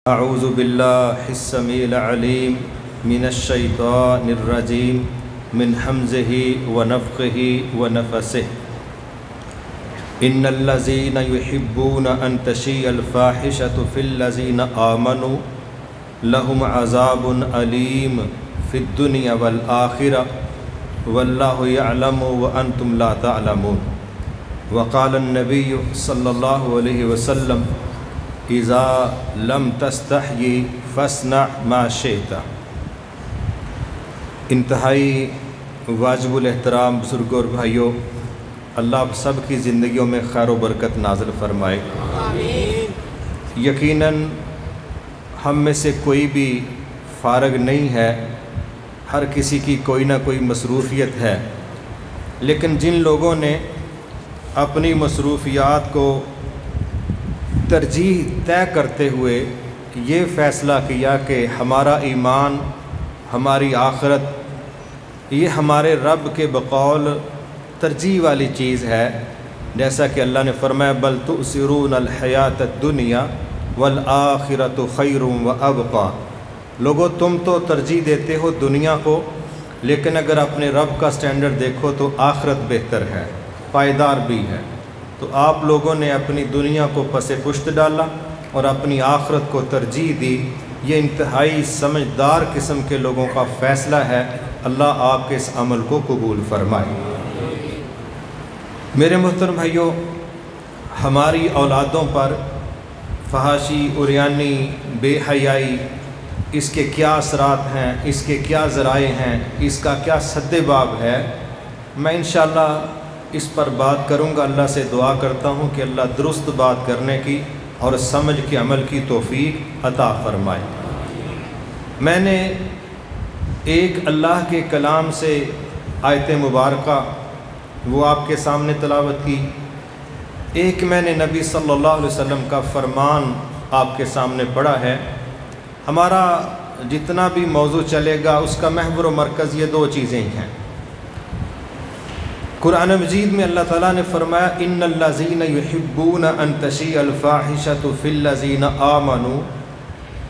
اعوذ باللہ السمیع العلیم من الشیطان الرجیم من حمزہ ونفخہ ونفثہ ان الذین یحبون ان تشیع الفاحشۃ فی الذین آمنوا لهم عذاب علیم فی الدنیا والآخرہ واللہ یعلم وانتم لا تعلمون وقال النبی صلی اللہ علیہ وسلم اذا لم تستحی فاصنع ما شئت۔ انتہائی واجب الاحترام بزرگوں اور بھائیوں، اللہ آپ سب کی زندگیوں میں خیر و برکت نازل فرمائے۔ آمین۔ یقیناً ہم میں سے کوئی بھی فارغ نہیں ہے، ہر کسی کی کوئی نہ کوئی مصروفیت ہے، لیکن جن لوگوں نے اپنی مصروفیات کو ترجیح طے کرتے ہوئے یہ فیصلہ کیا کہ ہمارا ایمان، ہماری آخرت یہ ہمارے رب کے بقول ترجیح والی چیز ہے، جیسا کہ اللہ نے فرمایا بل تؤثرون الحیات الدنیا والآخرۃ خیر وابقیٰ۔ لوگو تم تو ترجیح دیتے ہو دنیا کو، لیکن اگر اپنے رب کا سٹینڈرڈ دیکھو تو آخرت بہتر ہے، پائیدار بھی ہے۔ تو آپ لوگوں نے اپنی دنیا کو پس پشت ڈالا اور اپنی آخرت کو ترجیح دی۔ یہ انتہائی سمجھدار قسم کے لوگوں کا فیصلہ ہے۔ اللہ آپ کے اس عمل کو قبول فرمائے۔ میرے محترم بھائیوں، ہماری اولادوں پر فحاشی، عریانی، بے حیائی، اس کے کیا اثرات ہیں، اس کے کیا ذرائع ہیں، اس کا کیا سد باب ہے، میں انشاءاللہ اس پر بات کروں گا۔ اللہ سے دعا کرتا ہوں کہ اللہ درست بات کرنے کی اور سمجھ کے عمل کی توفیق عطا فرمائے۔ میں نے ایک اللہ کے کلام سے آیت مبارکہ وہ آپ کے سامنے تلاوت کی، ایک میں نے نبی صلی اللہ علیہ وسلم کا فرمان آپ کے سامنے پڑھا ہے۔ ہمارا جتنا بھی موضوع چلے گا اس کا محور و مرکز یہ دو چیزیں ہی ہیں۔ قرآن مجید میں اللہ تعالیٰ نے فرمایا ان الذین یحبون ان تشیع الفاحشۃ فی الذین آمنوا،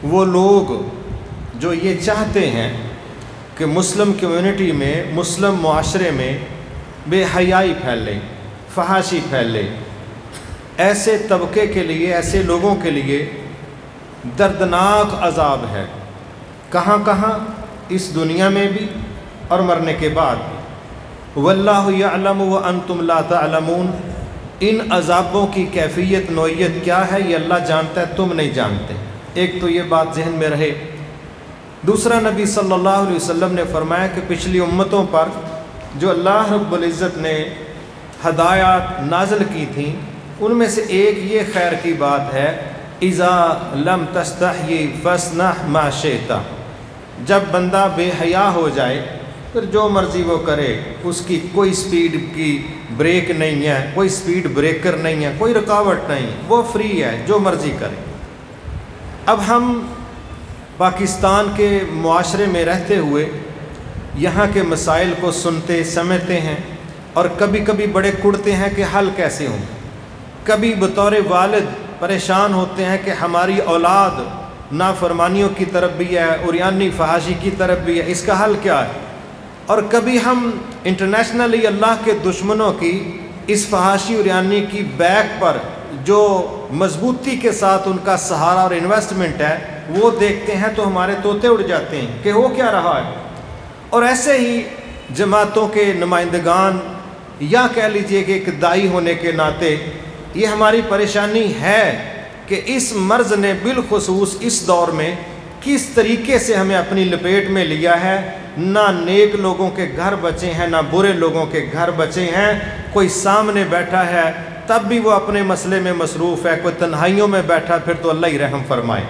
وہ لوگ جو یہ چاہتے ہیں کہ مسلم کمیونٹی میں، مسلم معاشرے میں بے حیائی پھیلے، فحاشی پھیلے، ایسے طبقے کے لیے، ایسے لوگوں کے لیے دردناک عذاب ہے، کہاں کہاں، اس دنیا میں بھی اور مرنے کے بعد بھی۔ واللہ یعلم وانتم لا تعلمون، ان عذابوں کی کیفیت، نوعیت کیا ہے یہ اللہ جانتا ہے، تم نہیں جانتے۔ ایک تو یہ بات ذہن میں رہے۔ دوسرا، نبی صلی اللہ علیہ وسلم نے فرمایا کہ پچھلی امتوں پر جو اللہ رب العزت نے ہدایات نازل کی تھیں، ان میں سے ایک یہ خیر کی بات ہے اذا لم تستحی فاصنع ما شئت۔ جب بندہ بے حیا ہو جائے پھر جو مرضی وہ کرے، اس کی کوئی سپیڈ کی بریک نہیں ہے، کوئی سپیڈ بریکر نہیں ہے، کوئی رکاوٹ نہیں، وہ فری ہے، جو مرضی کرے۔ اب ہم پاکستان کے معاشرے میں رہتے ہوئے یہاں کے مسائل کو سنتے سمجھتے ہیں، اور کبھی کبھی بڑے کڑتے ہیں کہ حل کیسے ہوں، کبھی بطور والد پریشان ہوتے ہیں کہ ہماری اولاد نافرمانیوں کی طرف بھی ہے، عریانی فحاشی کی طرف بھی ہے، اس کا حل کیا ہے؟ اور کبھی ہم انٹرنیشنلی اللہ کے دشمنوں کی اس فحاشی عریانی کی بیک پر جو مضبوطی کے ساتھ ان کا سہارا اور انویسٹمنٹ ہے وہ دیکھتے ہیں تو ہمارے طوطے اڑ جاتے ہیں کہ ہو کیا رہا ہے۔ اور ایسے ہی جماعتوں کے نمائندگان، یا کہہ لیجئے کہ ایک داعی ہونے کے ناطے یہ ہماری پریشانی ہے کہ اس مرض نے بالخصوص اس دور میں کس طریقے سے ہمیں اپنی لپیٹ میں لیا ہے۔ نہ نیک لوگوں کے گھر بچے ہیں، نہ برے لوگوں کے گھر بچے ہیں۔ کوئی سامنے بیٹھا ہے تب بھی وہ اپنے مسئلے میں مصروف ہے، کوئی تنہائیوں میں بیٹھا پھر تو اللہ ہی رحم فرمائے۔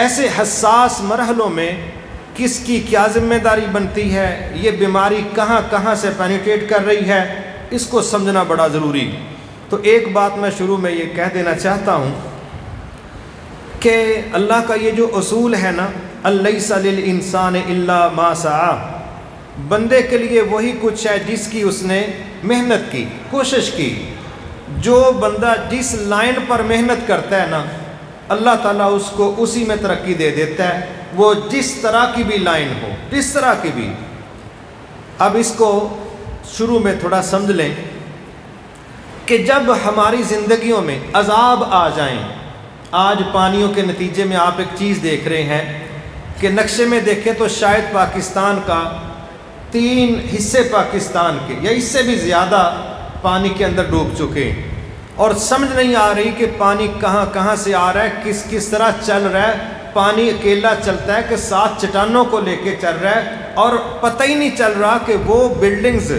ایسے حساس مرحلوں میں کس کی کیا ذمہ داری بنتی ہے، یہ بیماری کہاں کہاں سے پینیٹریٹ کر رہی ہے، اس کو سمجھنا بڑا ضروری ہے۔ تو ایک بات میں شروع میں یہ کہہ دینا چاہتا ہوں کہ اللہ کا یہ جو اصول ہے نا، الیس للانسان الا ما سعی، بندے کے لیے وہی کچھ ہے جس کی اس نے محنت کی، کوشش کی۔ جو بندہ جس لائن پر محنت کرتا ہے نا، اللہ تعالیٰ اس کو اسی میں ترقی دے دیتا ہے، وہ جس طرح کی بھی لائن ہو، جس طرح کی بھی۔ اب اس کو شروع میں تھوڑا سمجھ لیں کہ جب ہماری زندگیوں میں عذاب آ جائیں، آج پانیوں کے نتیجے میں آپ ایک چیز دیکھ رہے ہیں کہ نقشے میں دیکھیں تو شاید پاکستان کا 3 حصے پاکستان کے یا اس سے بھی زیادہ پانی کے اندر ڈوب چکے ہیں، اور سمجھ نہیں آ رہی کہ پانی کہاں کہاں سے آ رہا ہے، کس طرح چل رہا ہے۔ پانی اکیلا چلتا ہے کہ 7 چٹانوں کو لے کے چل رہا ہے، اور پتہ ہی نہیں چل رہا کہ وہ بلڈنگز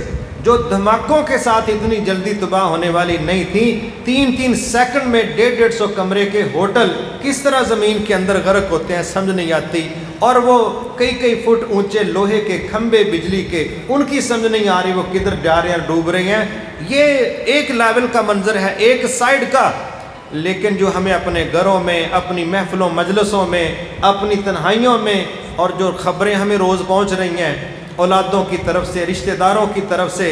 جو دھماکوں کے ساتھ اتنی جلدی تباہ ہونے والی نہیں تھی، 3 سیکنڈ میں 150 کمرے کے ہوٹل کس طرح زمین کے اندر غرق ہوتے ہیں سمجھ نہیں آتی، اور وہ کئی فٹ اونچے لوہے کے کھمبے بجلی کے، ان کی سمجھ نہیں آ رہی وہ کدھر جا رہے ہیں، ڈوب رہے ہیں۔ یہ ایک لیول کا منظر ہے، ایک سائیڈ کا، لیکن جو ہمیں اپنے گھروں میں، اپنی محفلوں مجلسوں میں، اپنی تنہائیوں میں، اور جو خبریں ہمیں روز پہنچ رہی ہیں اولادوں کی طرف سے، رشتہ داروں کی طرف سے،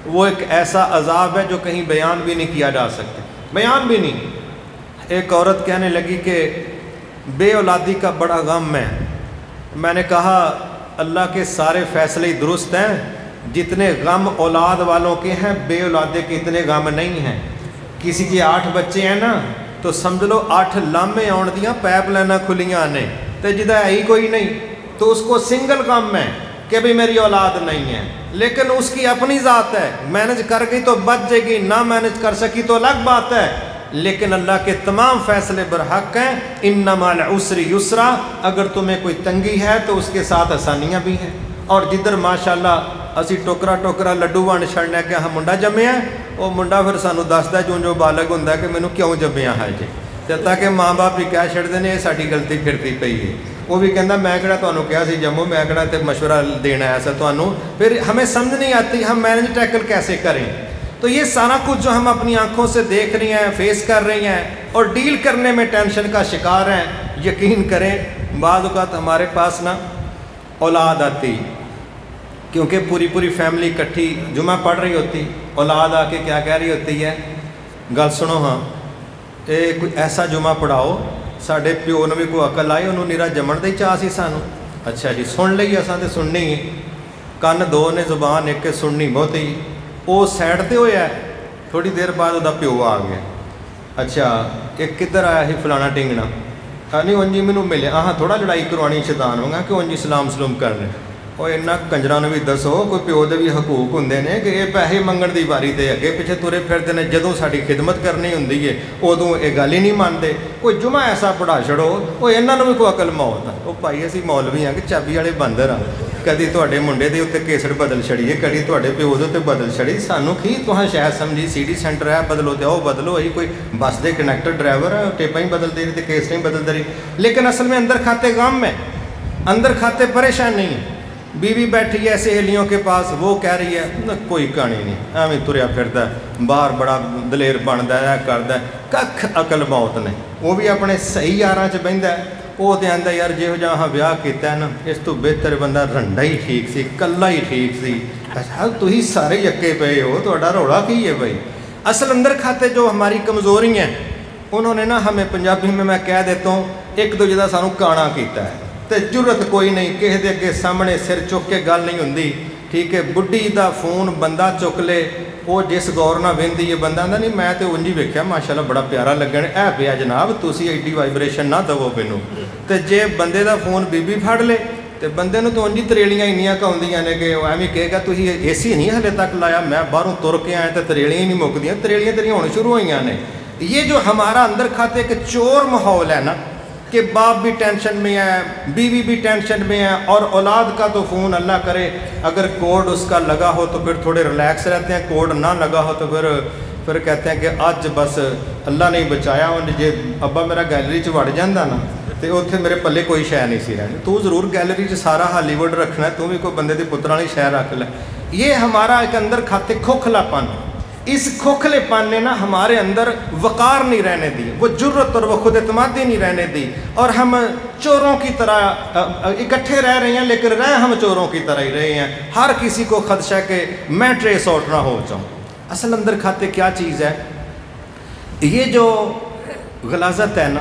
وہ ایک ایسا عذاب ہے جو کہیں بیان بھی نہیں کیا جا سکتا، بیان بھی نہیں۔ ایک عورت کہنے لگی کہ بے اولادی کا بڑا غم ہے۔ میں نے کہا اللہ کے سارے فیصلے ہی درست ہیں، جتنے غم اولاد والوں کے ہیں بے اولادے کے اتنے غم نہیں ہیں۔ کسی کے 8 بچے ہیں نا تو سمجھ لو 8 لامے آن دیاں پیپ لائناں کھلیاں نے، تو جدہ ہے ہی کوئی نہیں تو اس کو سنگل غم ہے کہ بھی میری اولاد نہیں ہے، لیکن اس کی اپنی ذات ہے، مینج کر گئی تو بچ جائے گی، نہ مینج کر سکی تو الگ بات ہے، لیکن اللہ کے تمام فیصلے برحق ہیں۔ انما العسر یسرا، اگر تمہیں کوئی تنگی ہے تو اس کے ساتھ آسانیاں بھی ہیں، اور جدھر ماشاءاللہ اسی ٹوکرا لڈو ون چھڑنا کہ ہم منڈا جمیا ہے، وہ منڈا پھر سانو دستا ہے جو بالغ ہوں کہ مینوں کیوں جمیا ہے جی، تاکہ ماں باپ بھی کہہ چھڑتے ہیں یہ ساری غلطی پھرتی پئی ہے، وہ بھی کہندا میں کہڑا تانوں کہا سی جمو، میں کہڑا تے مشورہ دینا ہے ایسا تانوں، پھر ہمیں سمجھ نہیں آتی ہم مینج ٹیکل کیسے کریں۔ تو یہ سارا کچھ جو ہم اپنی آنکھوں سے دیکھ رہی ہیں، فیس کر رہی ہیں، اور ڈیل کرنے میں ٹینشن کا شکار ہیں، یقین کریں بعض اوقات ہمارے پاس نا اولاد آتی، کیونکہ پوری فیملی اکٹھی جمعہ پڑھ رہی ہوتی، اولاد آ کے کیا کہہ رہی ہوتی ہے، گل سنو ہاں کوئی ایسا جمعہ پڑھاؤ ساڈے پیو نے بھی کوئی عقل آئی، انہوں نیرا جمن دے چاہ سی سانو، اچھا جی سن لئی اساں تے سننی ہے، کن 2 نے زبان ایک کے سننی بہت ہی، وہ سائڈ تے ہویا ہے، تھوڑی دیر بعد وہ پیو آ گیا، اچھا ایک کدھر آیا ہی فلانا ٹنگنا، نہیں انجی مینوں ملے، ہاں تھوڑا لڑائی کروانی شیطان ہوگا کہ انجی سلام کر لیں، اور انہاں کنجراں نوں بھی دسو کوئی پیو دے بھی حقوق ہوندے نے کہ یہ پیسے منگن دی واری تے اگے پیچھے ترے پھردے نے، جدوں ساڈی خدمت کرنی ہوندی ہے ادوں یہ گل ہی نہیں مانتے، کوئی جمعہ ایسا پڑھا چھڑو، وہ انہاں نوں بھی کوئی عقل موت ہے، وہ بھائی اسی مولوی ہاں کہ چابی والے باندر ہاں، کدی تواڈے منڈے دے اوتے کیسٹ بدل چھڑیے، کدی تواڈے پیو دے اوتے بدل چھڑی، سانوں کی تہاں شاید سمجھی سی ڈی سینٹر ہے بدلو تے او بدلو، اہی کوئی بس دے کنیکٹر ڈرائیور ہے ٹیپاں ہی بدل دے تے کیس نہیں بدل دے، لیکن اصل میں اندر کھاتے غم ہے، اندر کھاتے پریشان نہیں ہے۔ بیوی بیٹھی ہے سہیلیوں کے پاس، وہ کہہ رہی ہے کوئی کہانی نہیں، ایویں تریا پھردا ہے، باہر بڑا دلیر بندا ہے، کردا ہے، ککھ عقل موت نے، وہ بھی اپنے صحیح یاراں چ بہندا ہے، وہ تے آندا یار جہو جہاں ہاں بیاہ کیتا ہے نا اس تو بہتر بندہ رنڈا ہی ٹھیک سی، کلا ہی ٹھیک سی، اچھا تسی سارے یکے پئے ہو، تہاڈا رولا کی ہے بھائی۔ اصل اندر کھاتے جو ہماری کمزوری ہیں انہوں نے نا ہمیں پنجابی میں کہہ دیتا ہوں ایک دوجے دا سانوں کانا کیتا ہے، تے جرت کوئی نہیں کہے دے کے سامنے سر چک کے گل نہیں ہوندی، ٹھیک ہے، بڈھی دا فون بندہ چک لے، وہ جس غور نہ ویندی ہے بندہ آندا نہیں میں تے انجی ویکھیا ماشاءاللہ بڑا پیارا لگن، اے پیا جناب تسی ایڈی وائبریشن نہ دو مینوں، تے جے بندے دا فون بی بی پھڑ لے تے بندے نوں تو انجی تریلیاں انیاں کاؤندیاں نے کہ ایویں کہے گا تسی اے سی نہیں ہلے تک لایا، میں باہروں تر کے آیا تے تریلیاں ہی نہیں مکدیاں، تریلیاں تیریاں ہونے شروع ہوئیاں نے۔ یہ جو ہمارا اندر کھاتے ایک چور ماحول ہے نا کہ باپ بھی ٹینشن میں ہے، بیوی بھی ٹینشن میں ہے، اور اولاد کا تو فون اللہ کرے اگر کوڈ اس کا لگا ہو تو پھر تھوڑے ریلیکس رہتے ہیں، کوڈ نہ لگا ہو تو پھر کہتے ہیں کہ آج بس اللہ نے بچایا، ان جے ابا میرا گیلری چ وڑ جاندہ نا تو اتنے میرے پلے کوئی شے نہیں سی رہنی، تو ضرور گیلری چ سارا ہالی ووڈ رکھنا ہے، تو بھی کوئی بندے دی پتر والی شے رکھ لے۔ یہ ہمارا ایک اندر کھاتے کھوکھلا پن، اس کھوکھلے پن نے نا ہمارے اندر وقار نہیں رہنے دی، وہ جرت اور وہ خود اعتمادی نہیں رہنے دی، اور ہم چوروں کی طرح اکٹھے رہ رہے ہیں لیکن رہ ہم چوروں کی طرح ہی رہے ہیں، ہر کسی کو خدشہ کہ میں ٹریس آؤٹ نہ ہو جاؤں۔ اصل اندر کھاتے کیا چیز ہے، یہ جو غلاظت ہے نا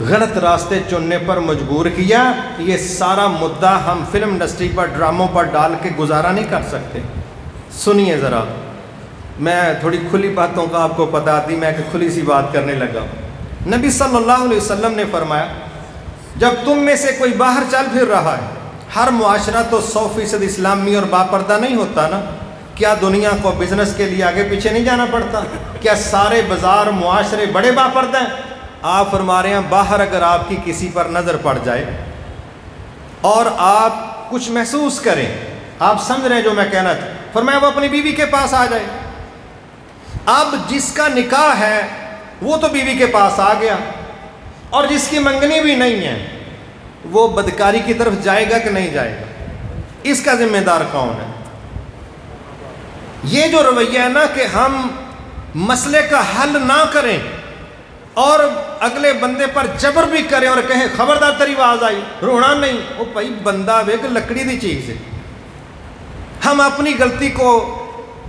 غلط راستے چننے پر مجبور کیا. یہ سارا مدعا ہم فلم انڈسٹری پر ڈراموں پر ڈال کے گزارا نہیں کر سکتے. سنیے ذرا، میں تھوڑی کھلی باتوں کا آپ کو پتا دی، میں ایک کھلی سی بات کرنے لگا. نبی صلی اللہ علیہ وسلم نے فرمایا جب تم میں سے کوئی باہر چل پھر رہا ہے، ہر معاشرہ تو 100% اسلامی اور باپردہ نہیں ہوتا نا. کیا دنیا کو بزنس کے لیے آگے پیچھے نہیں جانا پڑتا؟ کیا سارے بازار معاشرے بڑے باپردہ ہیں؟ آپ فرما رہے ہیں باہر اگر آپ کی کسی پر نظر پڑ جائے اور آپ کچھ محسوس کریں، آپ سمجھ رہے ہیں جو میں کہنا تھا، فرمایا وہ اپنی بیوی کے پاس آ جائے. اب جس کا نکاح ہے وہ تو بیوی کے پاس آ گیا، اور جس کی منگنی بھی نہیں ہے وہ بدکاری کی طرف جائے گا کہ نہیں جائے گا؟ اس کا ذمہ دار کون ہے؟ یہ جو رویہ ہے نا کہ ہم مسئلے کا حل نہ کریں اور اگلے بندے پر جبر بھی کریں اور کہیں خبردار تیری آواز آئی، رونا نہیں. وہ بھائی بندہ ایک لکڑی دی چیز ہے. ہم اپنی غلطی کو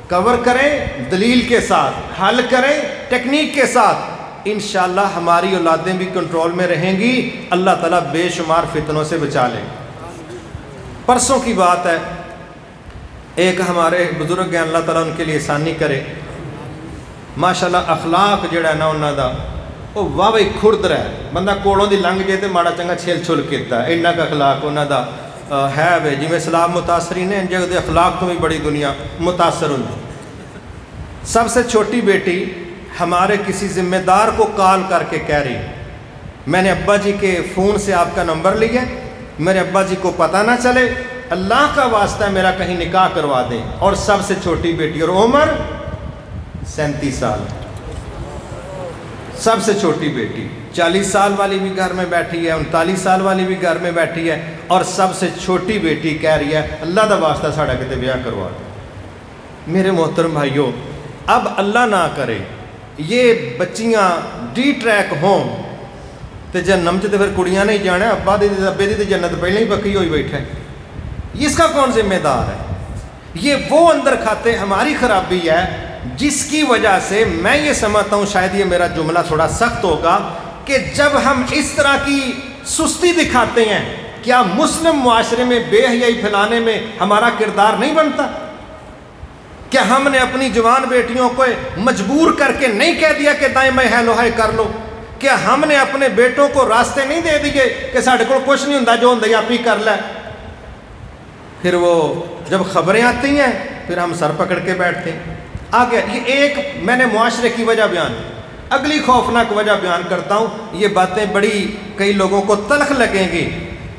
کور کریں، دلیل کے ساتھ حل کریں، ٹیکنیک کے ساتھ، انشاءاللہ ہماری اولادیں بھی کنٹرول میں رہیں گی. اللہ تعالیٰ بے شمار فتنوں سے بچا لے. پرسوں کی بات ہے، ایک ہمارے بزرگ ہیں، اللہ تعالیٰ ان کے لیے آسانی کرے، ماشاءاللہ اخلاق جڑا ہے نا انہاں دا وہ واہ کھرد رہا ہے. بندہ کوڑوں دی لنگ جائے تو ماڑا چنگا چھل چھل کیتا ہے. اینا کا اخلاق انہاں دا ہے وے جی میں اسلام متاثرین ہیں جگہ دے اخلاق تو بھی بڑی دنیا متاثر ہوئی. سب سے چھوٹی بیٹی ہمارے کسی ذمہ دار کو کال کر کے کہہ رہی میں نے ابا جی کے فون سے آپ کا نمبر لیا، میرے ابا جی کو پتہ نہ چلے، اللہ کا واسطہ ہے میرا کہیں نکاح کروا دیں. اور سب سے چھوٹی بیٹی اور عمر 37 سال، سب سے چھوٹی بیٹی 40 سال والی بھی گھر میں بیٹھی ہے، 39 سال والی بھی گھر میں بیٹھی ہے، اور سب سے چھوٹی بیٹی کہہ رہی ہے اللہ دا واسطہ ساڑا کتے بیاہ کروا دیں. میرے محترم بھائیوں، اب اللہ نہ کرے یہ بچیاں ڈی ٹریک ہوں تو جنم چ پھر کڑیاں نہیں جانا، ابا دی ابے دی جنت پہلے ہی پکی ہوئی بیٹھے. اس کا کون ذمہ دار ہے؟ یہ وہ اندر کھاتے ہماری خرابی ہے جس کی وجہ سے میں یہ سمجھتا ہوں، شاید یہ میرا جملہ تھوڑا سخت ہوگا، کہ جب ہم اس طرح کی سستی دکھاتے ہیں، کیا مسلم معاشرے میں بے حیائی پھیلانے میں ہمارا کردار نہیں بنتا؟ کیا ہم نے اپنی جوان بیٹیوں کو مجبور کر کے نہیں کہہ دیا کہ دائیں میں ہے لوہائے کر لو؟ کیا ہم نے اپنے بیٹوں کو راستے نہیں دے دیے کہ ساڑھے کو کچھ نہیں ہوں جو ہوں آپ ہی کر لے؟ پھر وہ جب خبریں آتی ہیں پھر ہم سر پکڑ کے بیٹھتے ہیں. آگے یہ ایک میں نے معاشرے کی وجہ بیان کی، اگلی خوفناک وجہ بیان کرتا ہوں. یہ باتیں بڑی کئی لوگوں کو تلخ لگیں گی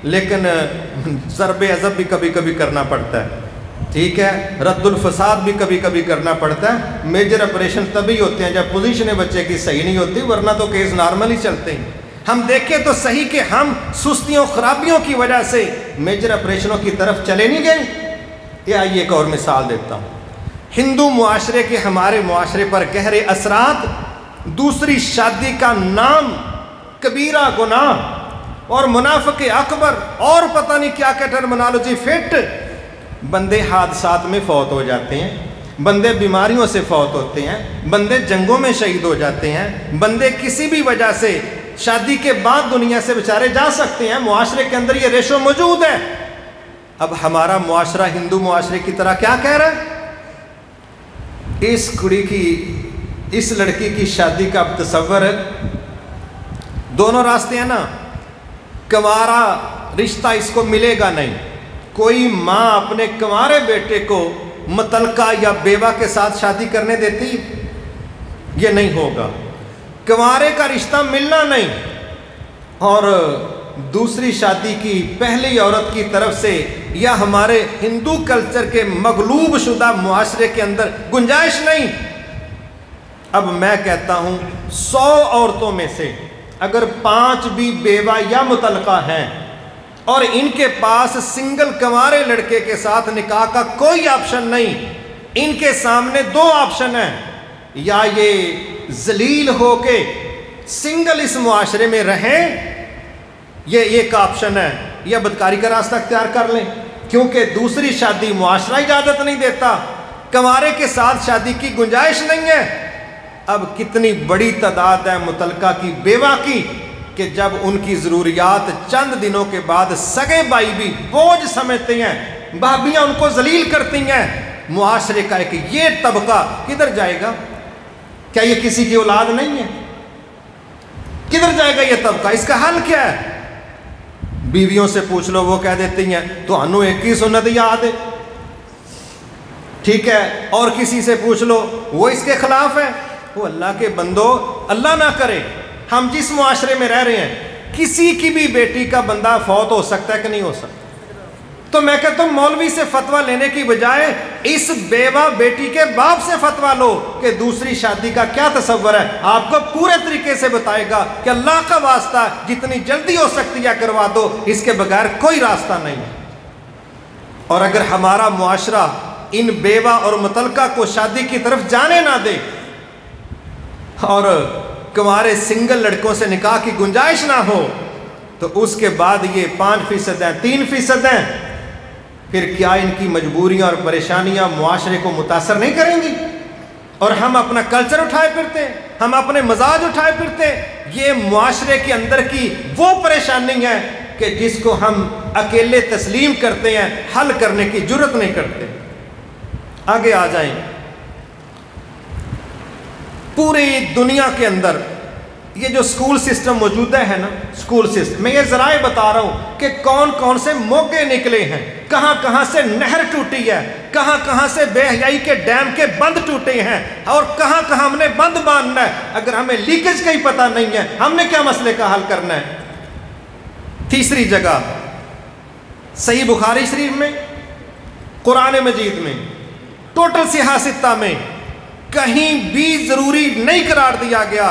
لیکن ضرب عضب بھی کبھی کبھی کرنا پڑتا ہے، ٹھیک ہے، رد الفساد بھی کبھی کبھی کرنا پڑتا ہے. میجر آپریشن تبھی ہوتے ہیں جب پوزیشن بچے کی صحیح نہیں ہوتی، ورنہ تو کیس نارمل ہی چلتے ہیں. ہم دیکھیں تو صحیح کہ ہم سستیوں خرابیوں کی وجہ سے میجر آپریشنوں کی طرف چلے نہیں گئے. یہ آئیے ایک اور مثال دیتا ہوں. ہندو معاشرے کے ہمارے معاشرے پر گہرے اثرات، دوسری شادی کا نام کبیرہ گناہ اور منافق اکبر اور پتہ نہیں کیا کیا ٹرمنالوجی فٹ. بندے حادثات میں فوت ہو جاتے ہیں، بندے بیماریوں سے فوت ہوتے ہیں، بندے جنگوں میں شہید ہو جاتے ہیں، بندے کسی بھی وجہ سے شادی کے بعد دنیا سے بیچارے جا سکتے ہیں. معاشرے کے اندر یہ ریشو موجود ہے. اب ہمارا معاشرہ ہندو معاشرے کی طرح کیا کہہ رہا ہے؟ اس کڑی کی، اس لڑکی کی شادی کا اب تصور ہے، دونوں راستے ہیں نا، کنوارا رشتہ اس کو ملے گا نہیں. کوئی ماں اپنے کنوارے بیٹے کو متعلقہ یا بیوہ کے ساتھ شادی کرنے دیتی؟ یہ نہیں ہوگا. کنوارے کا رشتہ ملنا نہیں، اور دوسری شادی کی پہلی عورت کی طرف سے یا ہمارے ہندو کلچر کے مغلوب شدہ معاشرے کے اندر گنجائش نہیں. اب میں کہتا ہوں 100 عورتوں میں سے اگر 5 بھی بیوہ یا متعلقہ ہیں اور ان کے پاس سنگل کنوارے لڑکے کے ساتھ نکاح کا کوئی آپشن نہیں، ان کے سامنے 2 آپشن ہیں، یا یہ ذلیل ہو کے سنگل اس معاشرے میں رہیں، یہ ایک آپشن ہے، یا بدکاری کا راستہ اختیار کر لیں، کیونکہ دوسری شادی معاشرہ اجازت نہیں دیتا، کنوارے کے ساتھ شادی کی گنجائش نہیں ہے. اب کتنی بڑی تعداد ہے متعلقہ کی بیوہ کی کہ جب ان کی ضروریات چند دنوں کے بعد سگے بھائی بھی بوجھ سمجھتے ہیں، بھابیاں ان کو ذلیل کرتی ہیں، معاشرے کا کہ یہ طبقہ کدھر جائے گا؟ کیا یہ کسی کی اولاد نہیں ہے؟ کدھر جائے گا یہ طبقہ؟ اس کا حل کیا ہے؟ بیویوں سے پوچھ لو، وہ کہہ دیتی ہیں تو انو ایک ہی سنت یاد ہے، ٹھیک ہے، اور کسی سے پوچھ لو وہ اس کے خلاف ہے۔ وہ اللہ کے بندو، اللہ نہ کرے ہم جس معاشرے میں رہ رہے ہیں کسی کی بھی بیٹی کا بندہ فوت ہو سکتا ہے کہ نہیں ہو سکتا؟ تو میں کہتا ہوں مولوی سے فتویٰ لینے کی بجائے اس بیوہ بیٹی کے باپ سے فتویٰ لو کہ دوسری شادی کا کیا تصور ہے، آپ کو پورے طریقے سے بتائے گا کہ اللہ کا واسطہ جتنی جلدی ہو سکتی ہے کروا دو، اس کے بغیر کوئی راستہ نہیں۔ اور اگر ہمارا معاشرہ ان بیوہ اور متعلقہ کو شادی کی طرف جانے نہ دے اور کنوارے سنگل لڑکوں سے نکاح کی گنجائش نہ ہو، تو اس کے بعد یہ 5% ہیں، 3% ہیں، پھر کیا ان کی مجبوریاں اور پریشانیاں معاشرے کو متاثر نہیں کریں گی؟ اور ہم اپنا کلچر اٹھائے پھرتے ہیں، ہم اپنے مزاج اٹھائے پھرتے ہیں۔ یہ معاشرے کے اندر کی وہ پریشانی ہے کہ جس کو ہم اکیلے تسلیم کرتے ہیں، حل کرنے کی جرت نہیں کرتے۔ آگے آ جائیں، پوری دنیا کے اندر یہ جو سکول سسٹم موجود ہے نا، سکول سسٹم میں یہ ذرائع بتا رہا ہوں کہ کون کون سے موقع نکلے ہیں، کہاں کہاں سے نہر ٹوٹی ہے، کہاں کہاں سے بے حیائی کے ڈیم کے بند ٹوٹے ہیں، اور کہاں کہاں ہم نے بند باندھنا ہے۔ اگر ہمیں لیکیج کا ہی پتہ نہیں ہے، ہم نے کیا مسئلے کا حل کرنا ہے؟ تیسری جگہ صحیح بخاری شریف میں، قرآن مجید میں، ٹوٹل سیاستہ میں کہیں بھی ضروری نہیں قرار دیا گیا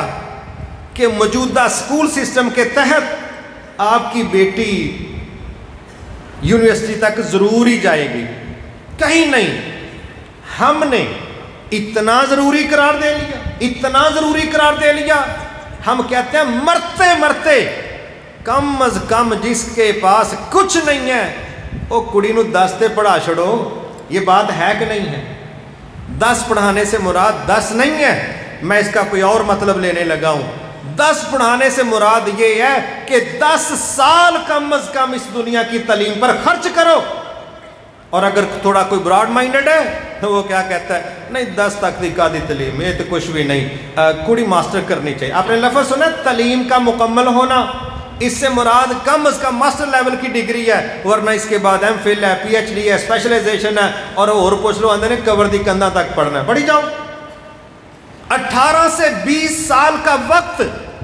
کہ موجودہ سکول سسٹم کے تحت آپ کی بیٹی یونیورسٹی تک ضروری جائے گی، کہیں نہیں۔ ہم نے اتنا ضروری قرار دے لیا، اتنا ضروری قرار دے لیا، ہم کہتے ہیں مرتے مرتے کم از کم جس کے پاس کچھ نہیں ہے وہ کڑی نو 10 تے پڑھا چھڑو۔ یہ بات ہے کہ نہیں ہے؟ 10 پڑھانے سے مراد 10 نہیں ہے، میں اس کا کوئی اور مطلب لینے لگا ہوں۔ 10 پڑھانے سے مراد یہ ہے کہ 10 سال کم از کم اس دنیا کی تعلیم پر خرچ کرو۔ اور اگر تھوڑا کوئی براڈ مائنڈڈ ہے تو وہ کیا کہتا ہے، نہیں 10 تک دی کا دی تعلیم، یہ تو کچھ بھی نہیں، کڑی ماسٹر کرنی چاہیے۔ آپ نے لفظ سنا تعلیم کا مکمل ہونا، اس سے مراد کم از کم ماسٹر لیول کی ڈگری ہے، ورنہ اس کے بعد ایم فل ہے، پی ایچ ڈی ہے، اسپیشلائزیشن ہے، اور پوچھ لو اندر نے کور دی کندھا تک پڑھنا ہے، پڑھی جاؤ۔ 18 سے 20 سال کا وقت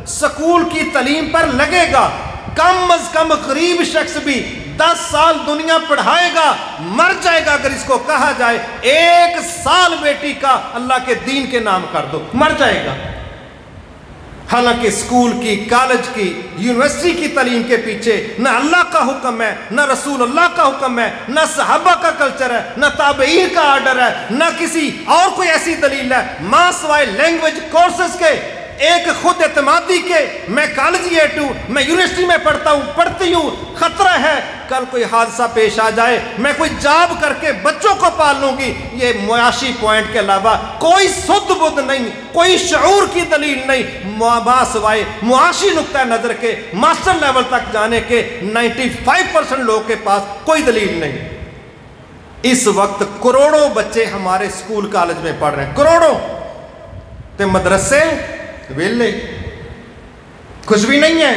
سکول کی تعلیم پر لگے گا، کم از کم غریب شخص بھی 10 سال دنیا پڑھائے گا، مر جائے گا اگر اس کو کہا جائے 1 سال بیٹی کا اللہ کے دین کے نام کر دو، مر جائے گا۔ حالانکہ اسکول کی، کالج کی، یونیورسٹی کی تعلیم کے پیچھے نہ اللہ کا حکم ہے، نہ رسول اللہ کا حکم ہے، نہ صحابہ کا کلچر ہے، نہ تابعین کا آرڈر ہے، نہ کسی اور کوئی ایسی دلیل ہے، ماں سوائے لینگویج کورسز کے، ایک خود اعتمادی کے، میں کالج ایٹ ہوں، میں یونیورسٹی میں پڑھتا ہوں، پڑھتی ہوں، خطرہ ہے کل کوئی حادثہ پیش آ جائے، میں کوئی جاب کر کے بچوں کو پال لوں گی، یہ معاشی پوائنٹ کے علاوہ کوئی سدھ بدھ نہیں، کوئی شعور کی دلیل نہیں، ماں سوائے معاشی نقطہ نظر کے ماسٹر لیول تک جانے کے 95% لوگوں کے پاس کوئی دلیل نہیں۔ اس وقت کروڑوں بچے ہمارے سکول کالج میں پڑھ رہے ہیں، کروڑوں، تے مدرسے ویلے، کچھ بھی نہیں ہے۔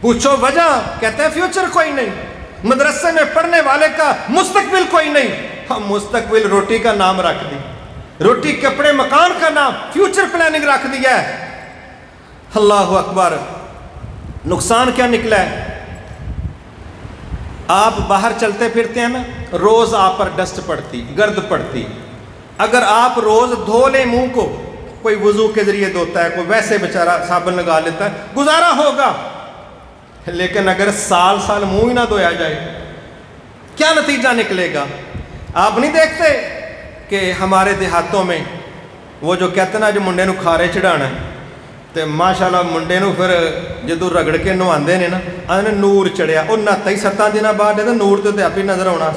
پوچھو وجہ، کہتے ہیں فیوچر کوئی نہیں، مدرسے میں پڑھنے والے کا مستقبل کوئی نہیں۔ ہم مستقبل روٹی کا نام رکھ دی، روٹی کپڑے مکان کا نام، فیوچر پلاننگ رکھ دیا ہے۔ اللہ اکبر، نقصان کیا نکلا ہے؟ آپ باہر چلتے پھرتے ہیں نا، روز آپ پر ڈسٹ پڑتی، گرد پڑتی، اگر آپ روز دھو لیں منہ کو، کوئی وضو کے ذریعے دھوتا ہے، کوئی ویسے بیچارہ صابن لگا لیتا ہے، گزارا ہوگا۔ لیکن اگر سال سال منہ ہی نہ دھویا جائے کیا نتیجہ نکلے گا؟ آپ نہیں دیکھتے کہ ہمارے دیہاتوں میں وہ جو کہتے ہیں نا جو منڈے نو کھارے چڑھانا ہے، تو ماشاءاللہ منڈے نو پھر جدو رگڑ کے نواندے نے نا، آنے نور چڑھیا، وہ نہتا ہی 7 دن بعد نور تو آپ ہی نظر ہونا،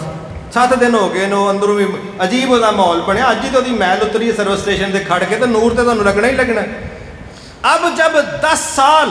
7 دن ہو گئے نو، اندروں بھی عجیب وہ ماحول بنیا، اج ہی تو میل اتری ہے سروس اسٹیشن سے کھڑ کے، تو نور تو تمہیں لگنا ہی لگنا۔ اب جب 10 سال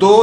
2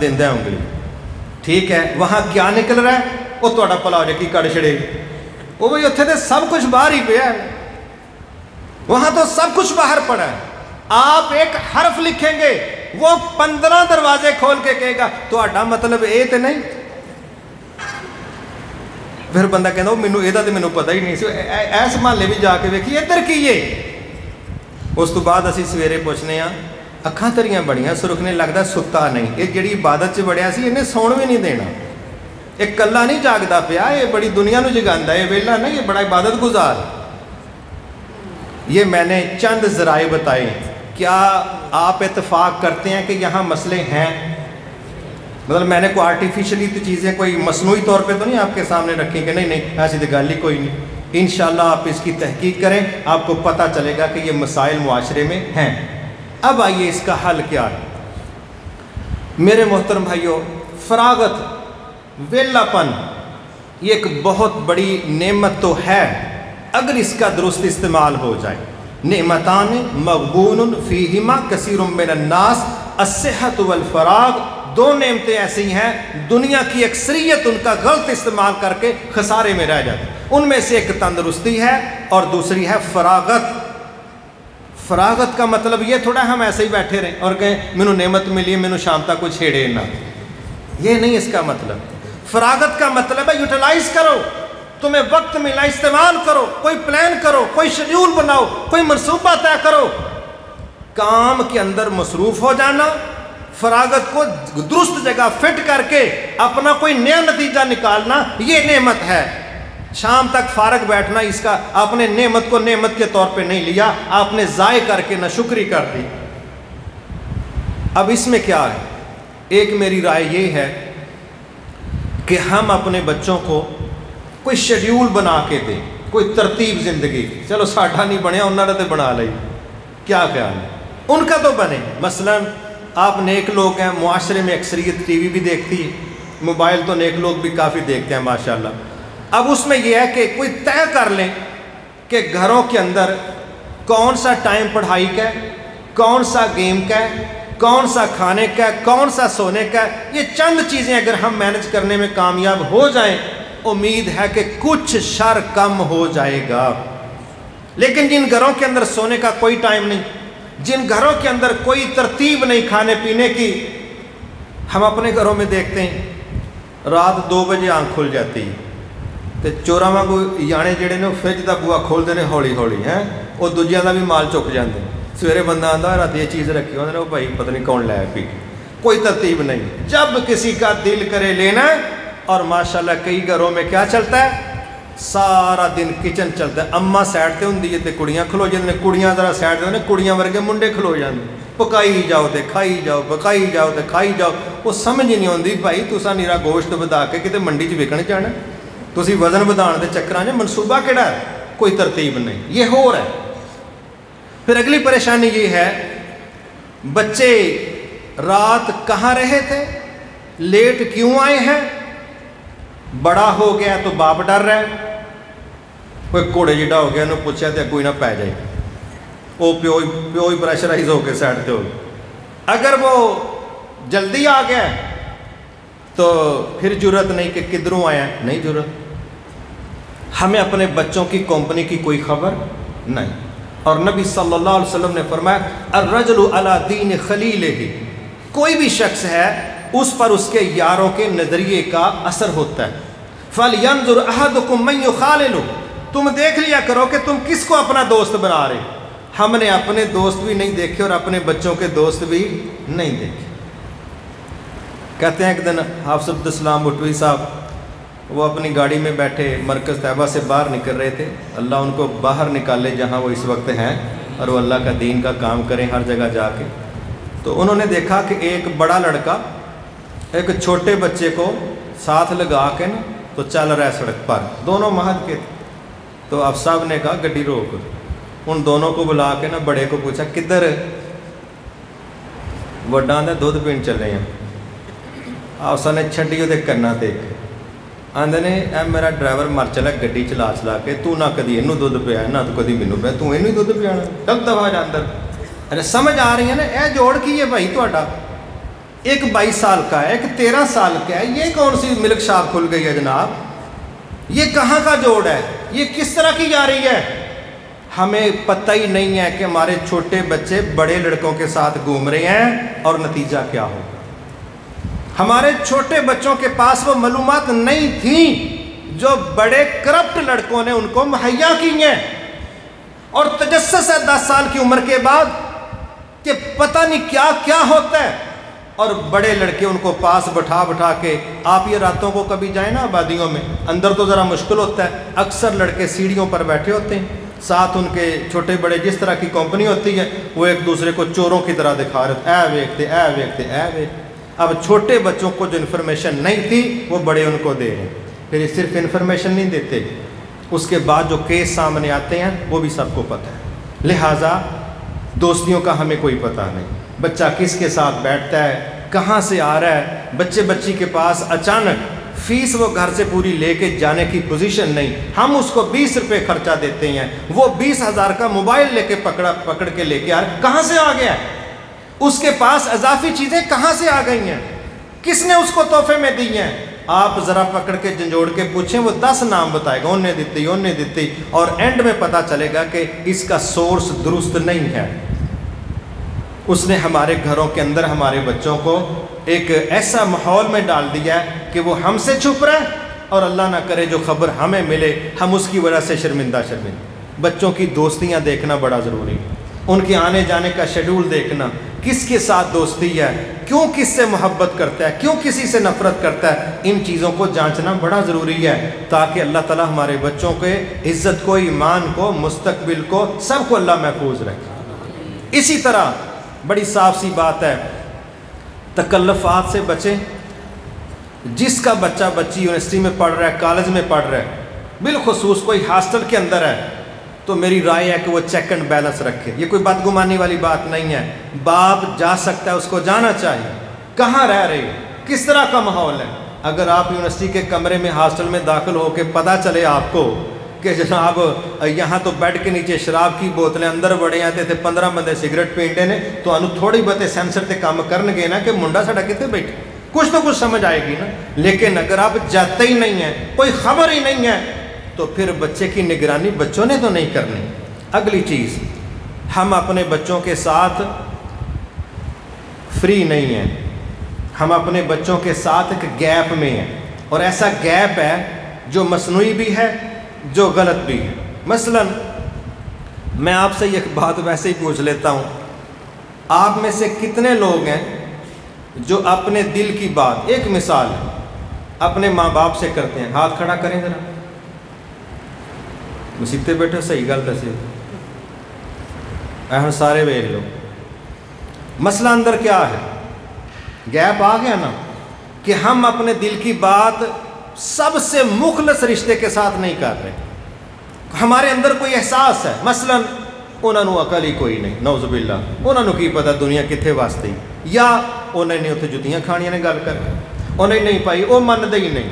دینا انگلی، ٹھیک ہے، وہاں کیا نکل رہا ہے؟ وہ تھوڑا بھلا ہو جائے کی کڑ چھڑے، وہ بھائی اتنے تو سب کچھ باہر ہی پیا ہے، وہاں تو سب کچھ باہر پڑا ہے۔ آپ ایک حرف لکھیں گے، وہ 15 دروازے کھول کے کہے گا تہاڈا مطلب اے تے نہیں، پھر بندہ کہنا وہ مینوں ایدا تے مینوں پتہ ہی نہیں سی، ایس محلے بھی جا کے ویکھی ادھر کی ہے۔ اس تو بعد اسی سویرے پوچھنے ہاں اکھاں تیریاں بڑیاں سرخنے، لگدا ستا نہیں، یہ جڑی عبادت چ بڑیا سی انہیں سون بھی نہیں دینا، ایک کلا نہیں جاگدا پیا، یہ بڑی دنیا نو جگاندا ہے، ویلا نہیں، یہ بڑا عبادت گزار۔ یہ میں نے چند ذرائع بتائے، کیا آپ اتفاق کرتے ہیں کہ یہاں مسئلے ہیں؟ مطلب میں نے کوئی آرٹیفیشلی تو چیزیں کوئی مصنوعی طور پہ تو نہیں آپ کے سامنے رکھیں کہ نہیں ایسی تو گل ہی کوئی نہیں۔ انشاءاللہ آپ اس کی تحقیق کریں، آپ کو پتہ چلے گا کہ یہ مسائل معاشرے میں ہیں۔ اب آئیے اس کا حل کیا ہے؟ میرے محترم بھائیوں، فراغت، ویلا پن، یہ ایک بہت بڑی نعمت تو ہے اگر اس کا درست استعمال ہو جائے۔ نعمتان مغبون فیہما کثیر من الناس الصحت والفراغ، دو نعمتیں ایسی ہیں دنیا کی اکثریت ان کا غلط استعمال کر کے خسارے میں رہ جاتی، ان میں سے ایک تندرستی ہے اور دوسری ہے فراغت۔ فراغت کا مطلب یہ تھوڑا ہم ایسے ہی بیٹھے رہیں اور کہیں مینوں نعمت ملی مینوں شام تک کوئی چھیڑے نہ، یہ نہیں اس کا مطلب۔ فراغت کا مطلب ہے یوٹیلائز کرو، تمہیں وقت ملا استعمال کرو، کوئی پلان کرو، کوئی شیڈیول بناؤ، کوئی منصوبہ طے کرو، کام کے اندر مصروف ہو جانا، فراغت کو درست جگہ فٹ کر کے اپنا کوئی نیا نتیجہ نکالنا، یہ نعمت ہے۔ شام تک فارغ بیٹھنا، اس کا آپ نے نعمت کو نعمت کے طور پہ نہیں لیا، آپ نے ضائع کر کے ناشکری کر دی۔ اب اس میں کیا ہے؟ ایک میری رائے یہ ہے کہ ہم اپنے بچوں کو کوئی شیڈیول بنا کے دیں، کوئی ترتیب زندگی، چلو ساڈا نہیں بنیا انہوں نے تو بنا لئی، کیا خیال ہے؟ ان کا تو بنے۔ مثلا آپ نیک لوگ ہیں، معاشرے میں اکثریت ٹی وی بھی دیکھتی ہے، موبائل تو نیک لوگ بھی کافی دیکھتے ہیں ماشاءاللہ۔ اب اس میں یہ ہے کہ کوئی طے کر لیں کہ گھروں کے اندر کون سا ٹائم پڑھائی کا ہے، کون سا گیم کا ہے، کون سا کھانے کا ہے، کون سا سونے کا ہے۔ یہ چند چیزیں اگر ہم مینج کرنے میں کامیاب ہو جائیں، امید ہے کہ کچھ شر کم ہو جائے گا۔ لیکن جن گھروں کے اندر سونے کا کوئی ٹائم نہیں، جن گھروں کے اندر کوئی ترتیب نہیں کھانے پینے کی، ہم اپنے گھروں میں دیکھتے ہیں رات 2 بجے آنکھ کھل جاتی ہے تو چوراں وانگو یانے جڑے نے فرج دا بوا کھولتے ہیں ہولی ہولی، ہیں وہ دوجیاں دا بھی مال چک جاندے ہیں۔ سویرے بندہ آندا رات یہ چیز رکھی ہوندے نے، وہ بھائی پتہ نہیں کون لے پی، کوئی ترتیب نہیں، جب کسی کا دل کرے لینا ہے۔ اور ماشاءاللہ کئی گھروں میں کیا چلتا ہے؟ سارا دن کچن چلتا ہے، اماں سائڈ تے ہوندی ہے تے کڑیاں کھلو جاندے نے، کڑیاں ذرا سائڈ تے ہوندے نے، کڑیاں ورگے منڈے کھلو جاندے، پکائی جاؤ تے کھائی جاؤ، پکائی جاؤ تے کھائی جاؤ۔ وہ سمجھ نہیں ہوندی بھائی تساں نیرا گوشت ودا کے کتے منڈی چ وکن جانا، تسی وزن ودان دے چکراں چ منصوبہ کیڑا ہے؟ کوئی ترتیب نہیں، یہ ہو رہا ہے۔ پھر اگلی پریشانی یہ ہے، بچے رات کہاں رہے تھے، لیٹ کیوں آئے ہیں؟ بڑا ہو گیا تو باپ ڈر رہا ہے، کوئی کوڑے جڑا ہو گیا انہوں پوچھا تو کوئی نہ پہ جائے، وہ پیو ہی پریشرائز ہو کے سائڈ تے ہو۔ اگر وہ جلدی آ گیا تو پھر جرت نہیں کہ کدھروں آیا، نہیں جرت۔ ہمیں اپنے بچوں کی کمپنی کی کوئی خبر نہیں، اور نبی صلی اللہ علیہ وسلم نے فرمایا الرجل علی دین خلیلہ، کوئی بھی شخص ہے اس پر اس کے یاروں کے نظریے کا اثر ہوتا ہے۔ فَلْيَنْظُرْ أَحَدُكُمْ مَنْ يُخَالِلُ، تم دیکھ لیا کرو کہ تم کس کو اپنا دوست بنا رہے۔ ہم نے اپنے دوست بھی نہیں دیکھے اور اپنے بچوں کے دوست بھی نہیں دیکھے۔ کہتے ہیں ایک دن حافظ عبدالسلام بھٹوئی صاحب وہ اپنی گاڑی میں بیٹھے مرکز طیبہ سے باہر نکل رہے تھے، اللہ ان کو باہر نکالے جہاں وہ اس وقت ہیں اور وہ اللہ کا دین کا کام کریں ہر جگہ جا کے۔ تو انہوں نے دیکھا کہ ایک بڑا لڑکا ایک چھوٹے بچے کو ساتھ لگا کے نا تو چل رہا ہے سڑک پر، دونوں مہد کے تھے۔ تو آپ صاحب نے کہا گڈی روک، ان دونوں کو بلا کے نا بڑے کو پوچھا کدھر؟ وڈا آندا دودھ پین چلے ہیں۔ آپ صاحب نے چھڈی وہ کرنا دیکھ، آندے نے اے میرا ڈرائیور مر چلا گڈی چلا چلا کے، تو نہ کدی اینوں دودھ پیا نہ تو کدی مینوں پیا، تو اینوں ہی دودھ پیانا، ڈب دفا جا اندر۔ ارے سمجھ آ رہی ہے نا؟ اے جوڑ کی ہے بھائی تھوڑا، ایک 22 سال کا ہے، ایک 13 سال کا ہے، یہ کون سی ملک شاپ کھل گئی ہے جناب؟ یہ کہاں کا جوڑ ہے؟ یہ کس طرح کی جا رہی ہے؟ ہمیں پتہ ہی نہیں ہے کہ ہمارے چھوٹے بچے بڑے لڑکوں کے ساتھ گھوم رہے ہیں اور نتیجہ کیا ہوگا۔ ہمارے چھوٹے بچوں کے پاس وہ معلومات نہیں تھیں جو بڑے کرپٹ لڑکوں نے ان کو مہیا کی ہیں، اور تجسس ہے 10 سال کی عمر کے بعد کہ پتہ نہیں کیا کیا ہوتا ہے، اور بڑے لڑکے ان کو پاس بٹھا کے، آپ یہ راتوں کو کبھی جائیں نا آبادیوں میں، اندر تو ذرا مشکل ہوتا ہے، اکثر لڑکے سیڑھیوں پر بیٹھے ہوتے ہیں، ساتھ ان کے چھوٹے بڑے جس طرح کی کمپنی ہوتی ہے وہ ایک دوسرے کو چوروں کی طرح دکھا رہے اے ویکھتے اے ویکھتے اے ویکھتے۔ اب چھوٹے بچوں کو جو انفارمیشن نہیں تھی وہ بڑے ان کو دے رہے ہیں، پھر یہ صرف انفارمیشن نہیں دیتے، اس کے بعد جو کیس سامنے آتے ہیں وہ بھی سب کو پتہ ہے۔ لہٰذا دوستیوں کا ہمیں کوئی پتہ نہیں، بچہ کس کے ساتھ بیٹھتا ہے، کہاں سے آ رہا ہے، بچی کے پاس اچانک فیس وہ گھر سے پوری لے کے جانے کی پوزیشن نہیں، ہم اس کو 20 روپے خرچہ دیتے ہیں، وہ 20,000 کا موبائل لے کے پکڑ کے لے کے آ رہا، کہاں سے آ گیا ہے؟ اس کے پاس اضافی چیزیں کہاں سے آ گئی ہیں؟ کس نے اس کو تحفے میں دی ہیں؟ آپ ذرا پکڑ کے جھنجھوڑ کے پوچھیں، وہ 10 نام بتائے گا، انہیں دیتی، اور اینڈ میں پتہ چلے گا کہ اس کا سورس درست نہیں ہے۔ اس نے ہمارے گھروں کے اندر ہمارے بچوں کو ایک ایسا ماحول میں ڈال دیا ہے کہ وہ ہم سے چھپ رہا ہے، اور اللہ نہ کرے جو خبر ہمیں ملے ہم اس کی وجہ سے شرمندہ۔ بچوں کی دوستیاں دیکھنا بڑا ضروری ہے، ان کے آنے جانے کا شیڈول دیکھنا، کس کے ساتھ دوستی ہے، کیوں کس سے محبت کرتا ہے، کیوں کسی سے نفرت کرتا ہے، ان چیزوں کو جانچنا بڑا ضروری ہے، تاکہ اللہ تعالیٰ ہمارے بچوں کے عزت کو، ایمان کو، مستقبل کو، سب کو اللہ محفوظ رکھے۔ اسی طرح بڑی صاف سی بات ہے، تکلفات سے بچیں۔ جس کا بچہ بچی یونیورسٹی میں پڑھ رہا ہے، کالج میں پڑھ رہا ہے، بالخصوص کوئی ہاسٹل کے اندر ہے، تو میری رائے ہے کہ وہ چیک اینڈ بیلنس رکھے۔ یہ کوئی بدگمانی والی بات نہیں ہے، باپ جا سکتا ہے، اس کو جانا چاہیے، کہاں رہ رہے، کس طرح کا ماحول ہے۔ اگر آپ یونیورسٹی کے کمرے میں ہاسٹل میں داخل ہو کے پتہ چلے آپ کو کہ جناب یہاں تو بیڈ کے نیچے شراب کی بوتلیں اندر بڑے آتے تھے، 15 بندے سگریٹ پینڈے نے، تو انہوں تھوڑی بہتے سینسر تے کام کرن گے نا کہ منڈا ساڑا کتے بیٹھے، کچھ تو کچھ سمجھ آئے گی نا۔ لیکن اگر آپ جاتے ہی نہیں ہیں، کوئی خبر ہی نہیں ہے، تو پھر بچے کی نگرانی بچوں نے تو نہیں کرنی۔ اگلی چیز، ہم اپنے بچوں کے ساتھ فری نہیں ہیں، ہم اپنے بچوں کے ساتھ ایک گیپ میں ہیں، اور ایسا گیپ ہے جو مصنوعی بھی ہے، جو غلط بھی ہے۔ مثلا میں آپ سے یہ بات ویسے ہی پوچھ لیتا ہوں، آپ میں سے کتنے لوگ ہیں جو اپنے دل کی بات، ایک مثال ہے، اپنے ماں باپ سے کرتے ہیں؟ ہاتھ کھڑا کریں ذرا، مسیتے بیٹھے صحیح گل دسی، اہم سارے ویکھ لو۔ مسئلہ اندر کیا ہے؟ گیپ آ گیا نا، کہ ہم اپنے دل کی بات سب سے مخلص رشتے کے ساتھ نہیں کر رہے۔ ہمارے اندر کوئی احساس ہے، مثلا انہوں نے عقل ہی کوئی نہیں، نعوذ باللہ، انہوں نے کی پتہ دنیا کتنے واسطے، یا انہیں نے اتنے جتیاں کھانیاں نے گل کر، انہیں نہیں پائی، وہ منتے ہی نہیں،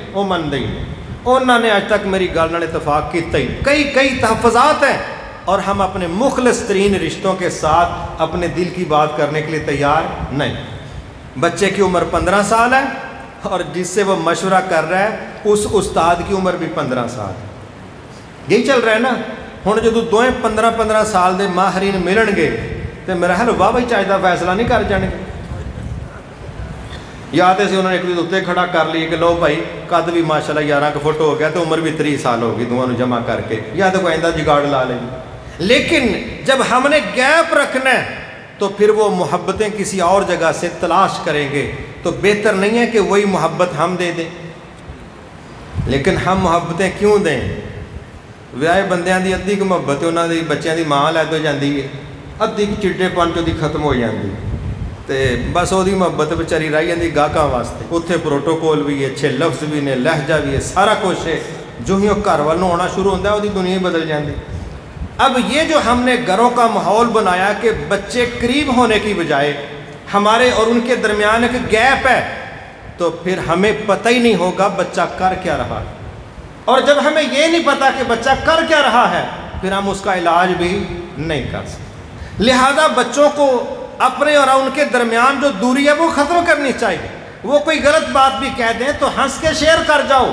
انہوں نے آج تک میری گل نال اتفاق کیتا ہی نہیں۔ کئی تحفظات ہیں، اور ہم اپنے مخلص ترین رشتوں کے ساتھ اپنے دل کی بات کرنے کے لیے تیار نہیں۔ بچے کی عمر 15 سال ہے، اور جس سے وہ مشورہ کر رہا ہے اس استاد کی عمر بھی 15 سال ہے۔ یہی چل رہا ہے نا۔ ہوں جدو دوئیں 15 سال دے ماہرین ملن گے تو میرا خیال واہ بھائی چاہیے فیصلہ نہیں کر جانے گے، یا تو انہوں نے ایک دوسرے کھڑا کر لی کہ لو بھائی قد بھی ماشاءاللہ 11 فٹ ہو گیا تو عمر بھی 30 سال ہوگی، دونوں جمع کر کے، یا تو کوئی آئندہ جگاڑ لا لیں گے۔ لیکن جب ہم نے گیپ رکھنا ہے تو پھر وہ محبتیں کسی اور جگہ سے تلاش کریں گے، تو بہتر نہیں ہے کہ وہی محبت ہم دے دیں۔ لیکن ہم محبتیں کیوں دیں؟ ویاہے بندیاں دی ادھی کی محبت انہوں دی بچیاں دی ماں لے دو جاندی ہے، ادھی چٹے پانچوں دی ختم ہو جاندی، تے بس وہ محبت بیچاری رہ جاندی گاہکاں واسطے۔ اتنے پروٹوکول بھی ہے، اچھے لفظ بھی نے، لہجہ بھی ہے، سارا کچھ ہے، جو ہی وہ گھر والوں ہونا شروع ہوتا ہے وہ دنیا ہی بدل جاندی۔ اب یہ جو ہم نے گھروں کا ماحول بنایا کہ بچے قریب ہونے کی بجائے ہمارے اور ان کے درمیان ایک گیپ ہے، تو پھر ہمیں پتہ ہی نہیں ہوگا بچہ کر کیا رہا ہے، اور جب ہمیں یہ نہیں پتا کہ بچہ کر کیا رہا ہے پھر ہم اس کا علاج بھی نہیں کر سکتے۔ لہذا بچوں کو اپنے اور ان کے درمیان جو دوری ہے وہ ختم کرنی چاہیے. وہ کوئی غلط بات بھی کہہ دیں تو ہنس کے شیئر کر جاؤ.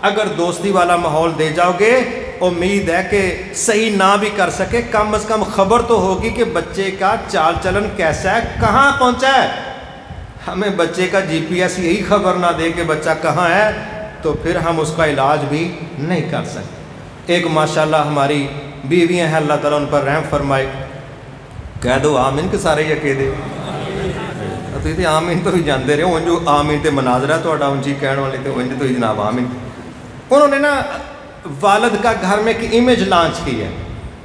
اگر دوستی والا ماحول دے جاؤ گے امید ہے کہ صحیح نہ بھی کر سکے کم از کم خبر تو ہوگی کہ بچے کا چال چلن کیسا ہے, کہاں پہنچا ہے. ہمیں بچے کا جی پی ایس یہی خبر نہ دے کہ بچہ کہاں ہے تو پھر ہم اس کا علاج بھی نہیں کر سکتے. ایک ماشاءاللہ ہماری بیویاں ہیں, اللہ تعالیٰ ان پر رحم فرمائے, کہہ دو آمین کہ سارے یہ کہہ دے تو آمین تو بھی جانتے رہے ان جو آمین تے مناظرہ تھوڑا ان جی کہنے والے تو ان تو جناب آمین. انہوں نے نا والد کا گھر میں ایک امیج لانچ کی ہے.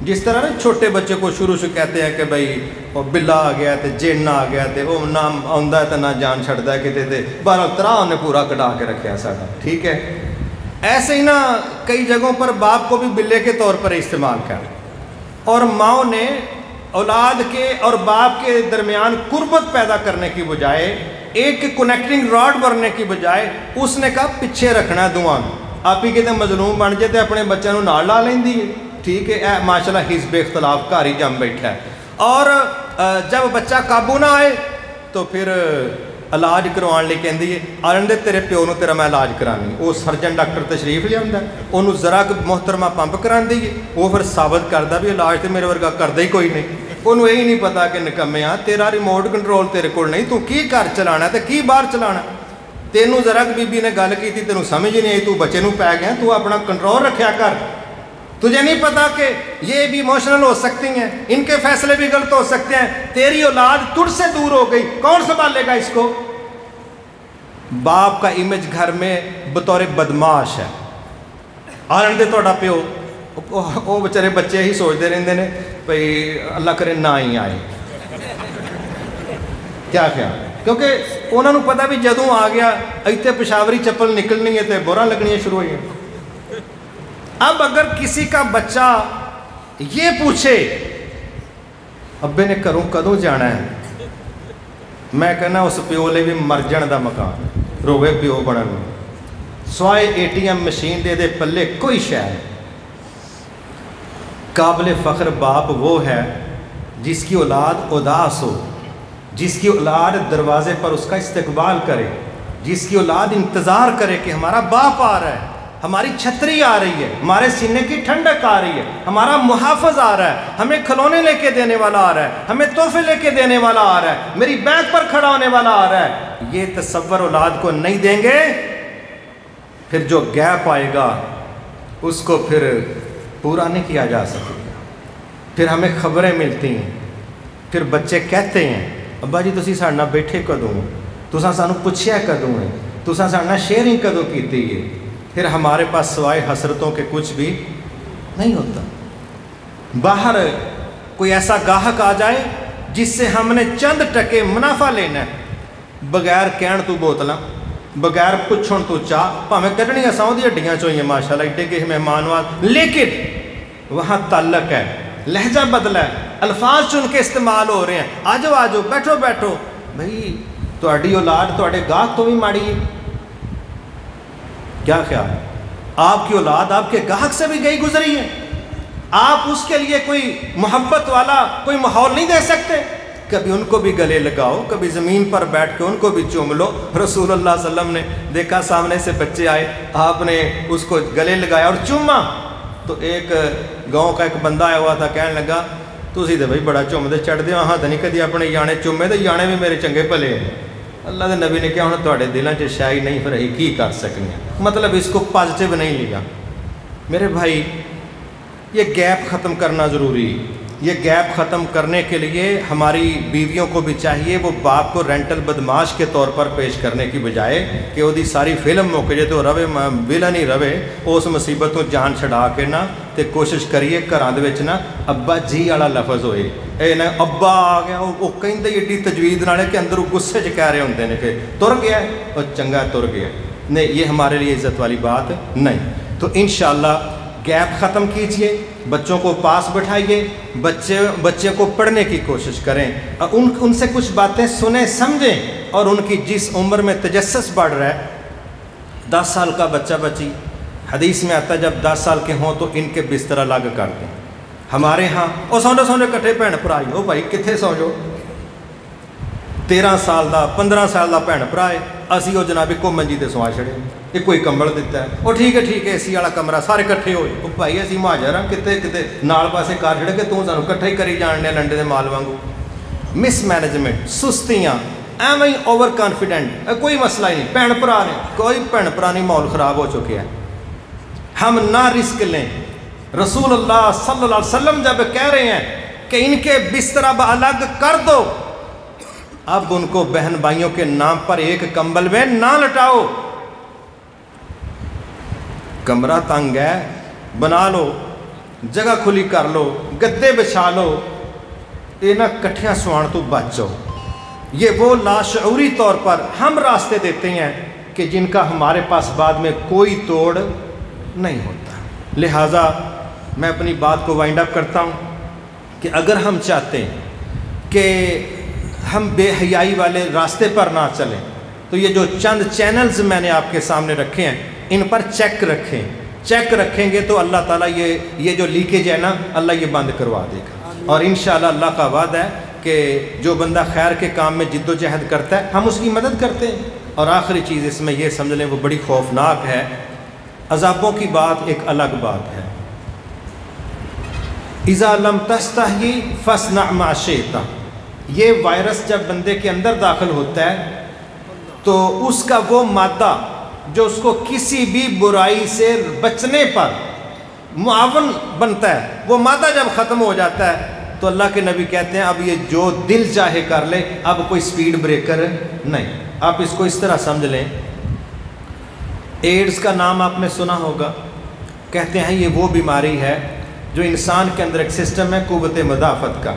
جس طرح نا چھوٹے بچے کو شروع سے کہتے ہیں کہ بھائی وہ بلا آ گیا تے جن آ گیا تے وہ نہ آندا ہے تے نہ جان چھڑدا ہے کتے تے 12 نے پورا کٹا کے رکھا ساڈا. ٹھیک ہے, ایسے ہی نا کئی جگہوں پر باپ کو بھی بلے کے طور پر استعمال کر, اور ماں نے اولاد کے اور باپ کے درمیان قربت پیدا کرنے کی بجائے ایک کنیکٹنگ راڈ بننے کی بجائے اس نے کہا پیچھے رکھنا ہے دعا میں. آپ ہی کہتے مظلوم بن جائے تو اپنے بچوں کو نال لا لیندی ہے. ٹھیک ہے, ماشاءاللہ حزب اختلاف گھر ہی جم بیٹھا ہے. اور جب بچہ قابو نہ آئے تو پھر علاج کروان لے کہندی ہے آرندے تیرے پیو نو تیرا میں علاج کرانی. وہ سرجن ڈاکٹر تشریف لے آندا ہے, انہوں ذرا محترمہ پمپ کران دی ہے, وہ پھر ثابت کردا بھی علاج تے میرے ورگا کردا ہی کوئی نہیں. انہوں یہی نہیں پتا کہ نکمیا تیرا ریموٹ کنٹرول تیرے کول نہیں, تو کی گھر چلانا تے کی باہر چلانا. تینوں ذرا بی بی نے گل کی تھی تینوں سمجھ ہی نہیں آئی, تو بچے نو پی گیا, تو اپنا کنٹرول رکھیا کر. تجھے نہیں پتا کہ یہ بھی ایموشنل ہو سکتی ہیں, ان کے فیصلے بھی غلط ہو سکتے ہیں. تیری اولاد تجھ سے دور ہو گئی, کون سنبھالے گا اس کو. باپ کا امیج گھر میں بطور بدماش ہے. آرن دے توڑا پیو وہ بچارے بچے ہی سوچتے رہتے ہیں بھئی اللہ کرے نہ ہی آئے. کیا خیال, کیونکہ انہوں نے پتا بھی جدوں آ گیا ایتھے پشاوری چپل نکلنی ہے تے بورا لگنی شروع ہوئی ہیں. اب اگر کسی کا بچہ یہ پوچھے ابے نے کروں کدوں جانا ہے, میں کہنا اس پیو لے بھی مر جان دا مکان, روے پیو بنن سوائے ATM مشین دے پلے کوئی شے نہیں. قابل فخر باپ وہ ہے جس کی اولاد اداس ہو, جس کی اولاد دروازے پر اس کا استقبال کرے, جس کی اولاد انتظار کرے کہ ہمارا باپ آ رہا ہے, ہماری چھتری آ رہی ہے, ہمارے سینے کی ٹھنڈک آ رہی ہے, ہمارا محافظ آ رہا ہے, ہمیں کھلونے لے کے دینے والا آ رہا ہے, ہمیں تحفے لے کے دینے والا آ رہا ہے, میری بیک پر کھڑا ہونے والا آ رہا ہے. یہ تصور اولاد کو نہیں دیں گے, پھر جو گیپ آئے گا اس کو پھر پورا نہیں کیا جا سکے گا. پھر ہمیں خبریں ملتی ہیں, پھر بچے کہتے ہیں ابا جی تسی ساڈے نال بیٹھے کدوں, تساں سانوں پوچھیا کدوں ہے, تساں ساڈے نال شیئرنگ کدوں کیتی ہے. پھر ہمارے پاس سوائے حسرتوں کے کچھ بھی نہیں ہوتا. باہر کوئی ایسا گاہک آ جائے جس سے ہم نے چند ٹکے منافع لینا ہے, بغیر کہن تو بوتلاں, بغیر پوچھن تو چاہ, بھاویں کڈنی اساں اودی ہڈیاں چوں ہی ماشاءاللہ ایڈے کہ مہمان واز, لیکن وہاں تعلق ہے, لہجہ بدلا ہے, الفاظ چن کے استعمال ہو رہے ہیں. آجو آجو بیٹھو بیٹھو. بھئی تہاڈی اولاد تہاڈے گاہک تو بھی ماڑی ہے. کیا خیال ہے, آپ کی اولاد آپ کے گاہک سے بھی گئی گزری ہے, آپ اس کے لیے کوئی محبت والا کوئی ماحول نہیں دے سکتے. کبھی ان کو بھی گلے لگاؤ, کبھی زمین پر بیٹھ کے ان کو بھی چوم لو. رسول اللہ صلی اللہ علیہ وسلم نے دیکھا سامنے سے بچے آئے, آپ نے اس کو گلے لگایا اور چوما. تو ایک گاؤں کا ایک بندہ آیا ہوا تھا, کہنے لگا تسی تے بھائی بڑا چومدے چڑھدے ہو, ہاں تو نہیں کدی اپنے یانے چومے, تو یانے بھی میرے چنگے بھلے ہیں. اللہ دے نبی نے کہا ہن تواڈے دلاں 'چ شائی نہیں پھر ہی کی کر سکنے, مطلب اس کو پازیٹیو نہیں لیا. میرے بھائی یہ گیپ ختم کرنا ضروری. یہ گیپ ختم کرنے کے لیے ہماری بیویوں کو بھی چاہیے وہ باپ کو رینٹل بدماش کے طور پر پیش کرنے کی بجائے کہ وہ دی ساری فلم موقع جے تو روے ویلا نہیں روے, اس مصیبت تو جان چھڑا کے نا تے کوشش کریے گھراں دے وچ نا ابا جی والا لفظ ہوئے. اے نا ابا آ گیا وہ کہندے ایڈی تجوید نال کہ اندروں غصے چ کہہ رہے ہوندے نے کہ تر گیا اور چنگا تر گیا. نہیں, یہ ہمارے لیے عزت والی بات نہیں. تو انشاءاللہ گیپ ختم کیجئے, بچوں کو پاس بٹھائیے, بچے کو پڑھنے کی کوشش کریں, ان سے کچھ باتیں سنیں سمجھیں, اور ان کی جس عمر میں تجسس بڑھ رہا ہے, 10 سال کا بچہ بچی, حدیث میں آتا ہے جب 10 سال کے ہوں تو ان کے بستر الگ کر دیں, ہمارے ہاں وہ سو کٹھے بھن بھرا ہی، وہ بھائی کتنے سو جو 13 سال دا 15 سال دا بھن بھرا ہے، اسی وہ جناب ایک منجی تے سوا چھڑے، ایک کوئی کمبل دیتا ہے، وہ ٹھیک ہے اے سی والا کمرہ سارے کٹھے ہوئے، وہ بھائی اسی مہاجر ہاں کتے نال پاسے کار چھڑے کہ تو سانو کٹھے ہی کری جاننے لنڈے دے مال وانگو۔ مس مینجمنٹ، سستیاں، ایویں اوور کانفیڈنٹ، کوئی مسئلہ ہی نہیں، بھن بھرا نے کوئی بھن بھرا نہیں، ماحول خراب ہو چکے ہیں، ہم نہ رسک لیں۔ رسول اللہ صلی اللہ علیہ وسلم جب کہہ رہے ہیں کہ ان کے بستر اب الگ کر دو، اب ان کو بہن بھائیوں کے نام پر ایک کمبل میں نہ لٹاؤ، کمرہ تنگ ہے بنا لو، جگہ کھلی کر لو، گدے بچھا لو، یہ نہ کٹھیاں سوان تو بچو۔ یہ وہ لاشعوری طور پر ہم راستے دیتے ہیں کہ جن کا ہمارے پاس بعد میں کوئی توڑ نہیں ہوتا۔ لہٰذا میں اپنی بات کو وائنڈ اپ کرتا ہوں کہ اگر ہم چاہتے ہیں کہ ہم بے حیائی والے راستے پر نہ چلیں تو یہ جو چند چینلز میں نے آپ کے سامنے رکھے ہیں ان پر چیک رکھیں گے تو اللہ تعالیٰ یہ جو لیکیج ہے نا اللہ یہ بند کروا دے گا، اور انشاءاللہ اللہ کا وعدہ ہے کہ جو بندہ خیر کے کام میں جد و جہد کرتا ہے ہم اس کی مدد کرتے ہیں۔ اور آخری چیز اس میں یہ سمجھ لیں وہ بڑی خوفناک ہے، عذابوں کی بات ایک الگ بات ہے۔ اذا لم تستحی فاصنع ما شئت، یہ وائرس جب بندے کے اندر داخل ہوتا ہے تو اس کا وہ مادہ جو اس کو کسی بھی برائی سے بچنے پر معاون بنتا ہے، وہ مادہ جب ختم ہو جاتا ہے تو اللہ کے نبی کہتے ہیں اب یہ جو دل چاہے کر لے، اب کوئی سپیڈ بریکر نہیں۔ آپ اس کو اس طرح سمجھ لیں، ایڈز کا نام آپ نے سنا ہوگا، کہتے ہیں یہ وہ بیماری ہے جو انسان کے اندر ایک سسٹم ہے قوت مدافعت کا،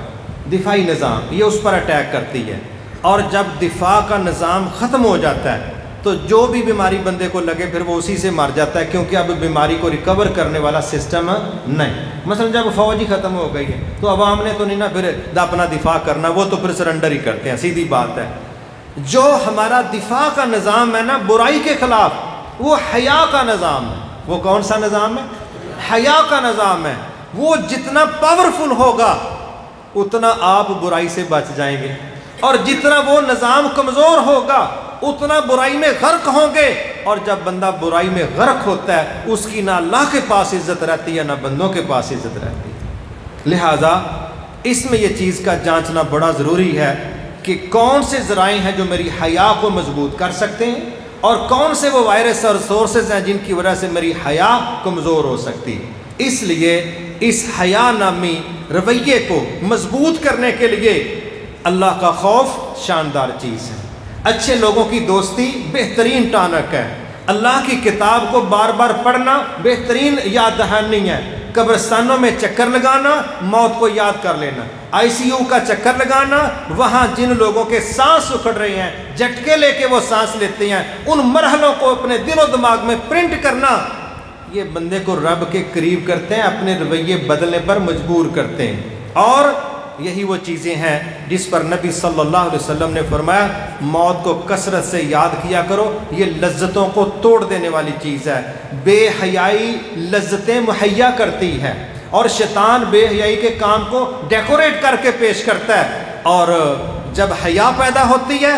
دفاعی نظام، یہ اس پر اٹیک کرتی ہے، اور جب دفاع کا نظام ختم ہو جاتا ہے تو جو بھی بیماری بندے کو لگے پھر وہ اسی سے مر جاتا ہے، کیونکہ اب بیماری کو ریکور کرنے والا سسٹم نہیں۔ مثلا جب فوج ہی ختم ہو گئی ہے تو عوام نے تو نہیں نا پھر اپنا دفاع کرنا، وہ تو پھر سرنڈر ہی کرتے ہیں، سیدھی بات ہے۔ جو ہمارا دفاع کا نظام ہے نا برائی کے خلاف، وہ حیا کا نظام ہے۔ وہ کون سا نظام ہے؟ حیا کا نظام ہے۔ وہ جتنا پاورفل ہوگا اتنا آپ برائی سے بچ جائیں گے، اور جتنا وہ نظام کمزور ہوگا اتنا برائی میں غرق ہوں گے، اور جب بندہ برائی میں غرق ہوتا ہے اس کی نہ اللہ کے پاس عزت رہتی ہے نہ بندوں کے پاس عزت رہتی ہے۔ لہٰذا اس میں یہ چیز کا جانچنا بڑا ضروری ہے کہ کون سے ذرائع ہیں جو میری حیا کو مضبوط کر سکتے ہیں، اور کون سے وہ وائرس اور سورسز ہیں جن کی وجہ سے میری حیا کمزور ہو سکتی ہے۔ اس لیے اس حیا نامی رویے کو مضبوط کرنے کے لیے اللہ کا خوف شاندار چیز ہے۔ اچھے لوگوں کی دوستی بہترین ٹانک ہے۔ اللہ کی کتاب کو بار بار پڑھنا بہترین یاد دہانی ہے۔ قبرستانوں میں چکر لگانا، موت کو یاد کر لینا، آئی سی یو کا چکر لگانا، وہاں جن لوگوں کے سانس اکھڑ رہے ہیں، جھٹکے لے کے وہ سانس لیتے ہیں، ان مرحلوں کو اپنے دل و دماغ میں پرنٹ کرنا، یہ بندے کو رب کے قریب کرتے ہیں، اپنے رویے بدلنے پر مجبور کرتے ہیں۔ اور یہی وہ چیزیں ہیں جس پر نبی صلی اللہ علیہ وسلم نے فرمایا موت کو کثرت سے یاد کیا کرو، یہ لذتوں کو توڑ دینے والی چیز ہے۔ بے حیائی لذتیں مہیا کرتی ہے، اور شیطان بے حیائی کے کام کو ڈیکوریٹ کر کے پیش کرتا ہے، اور جب حیا پیدا ہوتی ہے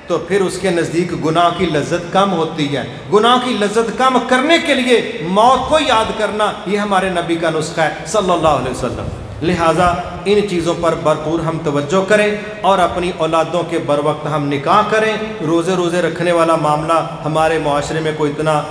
تو پھر اس کے نزدیک گناہ کی لذت کم ہوتی ہے۔ گناہ کی لذت کم کرنے کے لیے موت کو یاد کرنا یہ ہمارے نبی کا نسخہ ہے صلی اللہ علیہ وسلم۔ لہٰذا ان چیزوں پر بھرپور ہم توجہ کریں، اور اپنی اولادوں کے بر وقت ہم نکاح کریں۔ روزے رکھنے والا معاملہ ہمارے معاشرے میں کوئی اتنا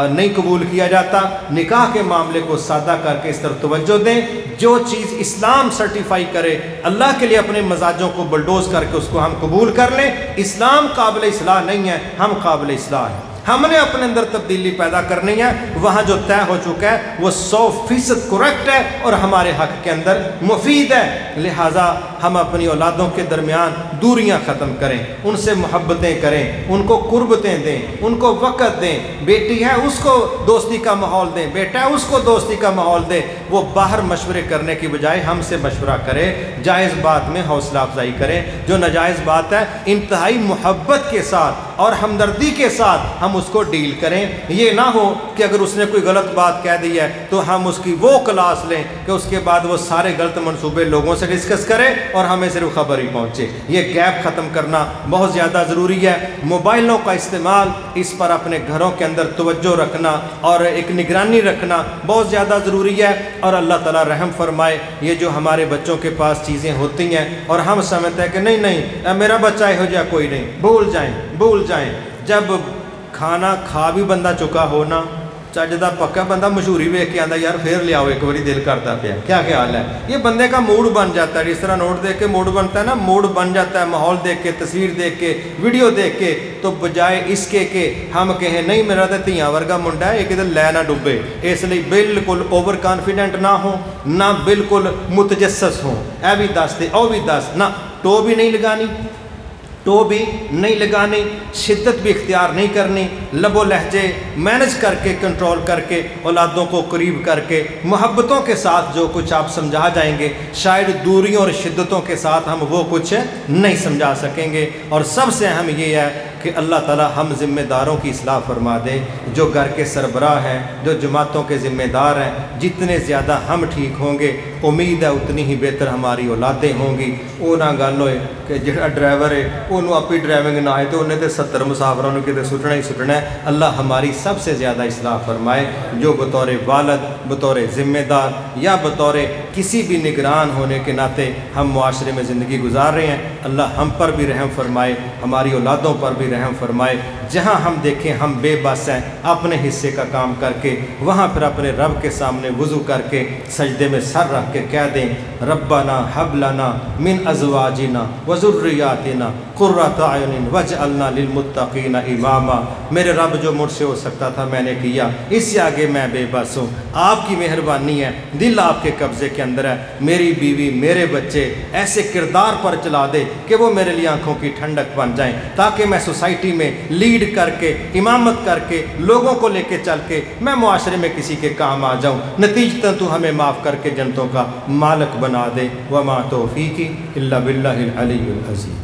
نہیں قبول کیا جاتا، نکاح کے معاملے کو سادہ کر کے اس طرف توجہ دیں۔ جو چیز اسلام سرٹیفائی کرے اللہ کے لیے اپنے مزاجوں کو بلڈوز کر کے اس کو ہم قبول کر لیں۔ اسلام قابل اصلاح نہیں ہے، ہم قابل اصلاح ہیں۔ ہم نے اپنے اندر تبدیلی پیدا کرنی ہے، وہاں جو طے ہو چکا ہے وہ 100% کریکٹ ہے اور ہمارے حق کے اندر مفید ہے۔ لہٰذا ہم اپنی اولادوں کے درمیان دوریاں ختم کریں، ان سے محبتیں کریں، ان کو قربتیں دیں، ان کو وقت دیں۔ بیٹی ہے اس کو دوستی کا ماحول دیں، بیٹا ہے اس کو دوستی کا ماحول دیں۔ وہ باہر مشورے کرنے کی بجائے ہم سے مشورہ کرے، جائز بات میں حوصلہ افزائی کریں، جو ناجائز بات ہے انتہائی محبت کے ساتھ اور ہمدردی کے ساتھ ہم اس کو ڈیل کریں. یہ نہ ہو کہ اگر اس نے کوئی غلط بات کہہ دی ہے تو ہم اس کی وہ کلاس لیں کہ اس کے بعد وہ سارے غلط منصوبے لوگوں سے ڈسکس کرے اور ہمیں صرف خبر ہی پہنچے. یہ گیپ ختم کرنا بہت زیادہ ضروری ہے. موبائلوں کا استعمال، اس پر اپنے گھروں کے اندر توجہ رکھنا اور ایک نگرانی رکھنا بہت زیادہ ضروری ہے. اور اللہ تعالیٰ رحم فرمائے، یہ جو ہمارے بچوں کے پاس چیزیں ہوتی ہیں اور ہم سمجھتے ہیں کہ نہیں میرا بچہ ہو جائے کوئی نہیں، بھول جائیں. جب کھانا کھا بھی بندہ چکا ہونا، چجدہ پکا بندہ مشہوری ویکھ کے آندا یار پھر لیاؤ ایک باری دل کرتا پیا، کیا خیال ہے. یہ بندے کا موڈ بن جاتا ہے. جس طرح نوٹ دیکھ کے موڈ بنتا ہے نا، موڈ بن جاتا ہے ماحول دیکھ کے، تصویر دیکھ کے، ویڈیو دیکھ کے. تو بجائے اس کے کہ ہم کہیں نہیں میرا تو دھیاں ورگا منڈا ہے، ایک ادھر لے نہ ڈبے، اس لیے بالکل اوور کانفیڈنٹ نہ ہو، نہ بالکل متجسس ہوں. اے بھی دس تے او بھی دس، نہ ٹو بھی نہیں لگانی، شدت بھی اختیار نہیں کرنی. لب و لہجے مینج کر کے، کنٹرول کر کے، اولادوں کو قریب کر کے، محبتوں کے ساتھ جو کچھ آپ سمجھا جائیں گے، شاید دوریوں اور شدتوں کے ساتھ ہم وہ کچھ نہیں سمجھا سکیں گے. اور سب سے اہم یہ ہے کہ اللہ تعالی ہم ذمہ داروں کی اصلاح فرما دے، جو گھر کے سربراہ ہیں، جو جماعتوں کے ذمہ دار ہیں. جتنے زیادہ ہم ٹھیک ہوں گے، امید ہے اتنی ہی بہتر ہماری اولادیں ہوں گی. وہ نہ گل ہوئے کہ جہاں ڈرائیور ہے انہوں اپنی ڈرائیونگ نہ آئے تو انہیں تو 70 مسافروں نے کتے سٹنا ہی سٹنا ہے. اللہ ہماری سب سے زیادہ اصلاح فرمائے. جو بطور والد، بطور ذمہ دار یا بطور کسی بھی نگران ہونے کے ناطے ہم معاشرے میں زندگی گزار رہے ہیں، اللہ ہم پر بھی رحم فرمائے، ہماری اولادوں پر بھی رحم فرمائے. جہاں ہم دیکھیں ہم بے بس ہیں، اپنے حصے کا کام کر کے وہاں پھر اپنے رب کے سامنے وضو کر کے سجدے میں سر رکھ کے کہہ دیں ربنا حب لنا من ازواجنا وذریاتنا قرۃ اعین واجعلنا للمتقین اماما. میرے رب جو مجھ سے ہو سکتا تھا میں نے کیا، اس سے آگے میں بے بس ہوں. آپ کی مہربانی ہے، دل آپ کے قبضے کے اندر ہے. میری بیوی، میرے بچے ایسے کردار پر چلا دے کہ وہ میرے لیے آنکھوں کی ٹھنڈک بن جائیں، تاکہ میں سوسائٹی میں لیڈ کر کے، امامت کر کے، لوگوں کو لے کے چل کے میں معاشرے میں کسی کے کام آ جاؤں. نتیجتاً تو ہمیں معاف کر کے جنتوں کا مالک بنا دے. وما توفیقی الا باللہ العلی العظیم.